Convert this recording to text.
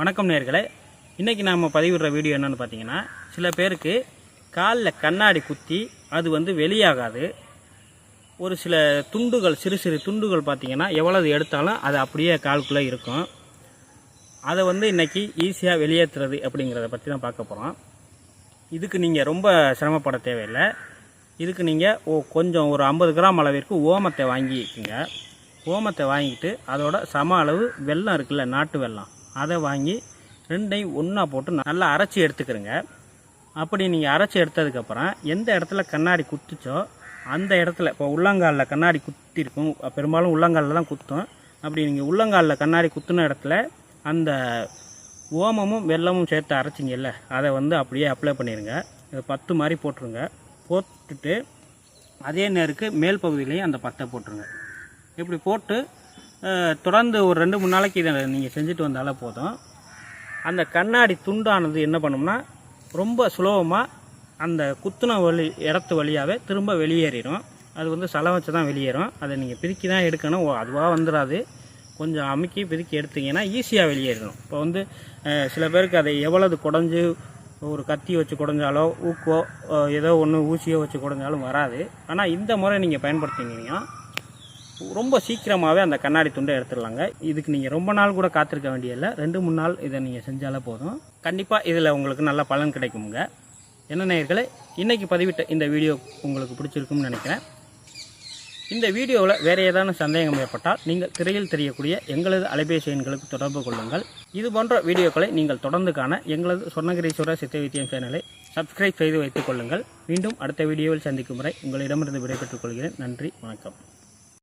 வணக்கம் நேயர்களே, இன்றைக்கி நாம் பதிவிடுற வீடியோ என்னென்னு பார்த்தீங்கன்னா, சில பேருக்கு காலில் கண்ணாடி குத்தி அது வெளியாகாது. ஒரு சில துண்டுகள், சிறு சிறு துண்டுகள் பார்த்தீங்கன்னா எவ்வளவு எடுத்தாலும் அது அப்படியே காலுக்குள்ளே இருக்கும். அதை இன்றைக்கி ஈஸியாக வெளியேற்றுறது அப்படிங்கிறத பற்றி தான் பார்க்க போகிறோம். இதுக்கு நீங்கள் ரொம்ப சிரமப்பட தேவையில்லை. இதுக்கு நீங்கள் கொஞ்சம் ஒரு 50 கிராம் அளவிற்கு ஓமத்தை வாங்கிக்குங்க. ஓமத்தை வாங்கிட்டு அதோட சம அளவு வெல்லம் இருக்குல்ல, நாட்டு வெல்லம், அதை வாங்கி ரெண்டையும் ஒன்றா போட்டு நல்லா அரைச்சி எடுத்துக்கிறங்க. அப்படி நீங்கள் அரைச்சி எடுத்ததுக்கப்புறம் எந்த இடத்துல கண்ணாடி குத்துச்சோ அந்த இடத்துல, இப்போ உள்ளங்காலில் கண்ணாடி குத்திருக்கும், பெரும்பாலும் உள்ளங்காலில் தான் குத்தும். அப்படி நீங்கள் உள்ளங்காலில் கண்ணாடி குத்துன இடத்துல அந்த ஓமமும் வெல்லமும் சேர்த்து அரைச்சிங்கல்ல, அதை அப்படியே அப்ளை பண்ணிடுங்க. இதை 10 மாதிரி போட்டுருங்க. போட்டுட்டு அதே நேருக்கு மேல் பகுதியிலையும் அந்த 10 போட்டுருங்க. இப்படி போட்டு தொடர்ந்து ஒரு 2-3 நாளைக்கு இதை நீங்கள் செஞ்சுட்டு வந்தாலே போதும். அந்த கண்ணாடி துண்டானது என்ன பண்ணும்னா ரொம்ப சுலபமாக அந்த குத்துன இடத்து வழியாகவே திரும்ப வெளியேறிடும். அது சலம் வச்சு தான் வெளியேறும். அதை நீங்கள் பிரிக்கி தான் எடுக்கணும், அதுவாக வந்துடாது. கொஞ்சம் அமுக்கி பிரிக்கி எடுத்தீங்கன்னா ஈஸியாக வெளியேறணும். இப்போ சில பேருக்கு அதை எவ்வளவு குடஞ்சி ஒரு கத்தி வச்சு குடஞ்சாலோ ஊக்கோ ஏதோ ஒன்று ஊசியோ வச்சு குடஞ்சாலும் வராது. ஆனால் இந்த முறை நீங்கள் பயன்படுத்தினீங்கன்னா ரொம்ப சீக்கிரமாகவே அந்த கண்ணாடி துண்டை எடுத்துடலாங்க. இதுக்கு நீங்கள் ரொம்ப நாள் கூட காத்திருக்க வேண்டியதில்லை. 2-3 நாள் இதை நீங்கள் செஞ்சாலே போதும். கண்டிப்பாக இதில் உங்களுக்கு நல்ல பலன் கிடைக்குங்க. என்ன நேயர்களே, இன்றைக்கி பதிவிட்ட இந்த வீடியோ உங்களுக்கு பிடிச்சிருக்கும்னு நினைக்கிறேன். இந்த வீடியோவில் வேறு ஏதாவது சந்தேகம் ஏற்பட்டால் நீங்கள் திரையில் தெரியக்கூடிய எங்களது அலைபேசி எண்களுக்கு தொடர்பு கொள்ளுங்கள். இது போன்ற வீடியோக்களை நீங்கள் தொடர்ந்து காண எங்களது சொர்ணகிரீஸ்வரர் சித்த வைத்தியம் சேனலை சப்ஸ்கிரைப் செய்து வைத்துக் கொள்ளுங்கள். மீண்டும் அடுத்த வீடியோவில் சந்திக்கும் வரை உங்களிடமிருந்து விடைபெற்றுக் கொள்கிறேன். நன்றி, வணக்கம்.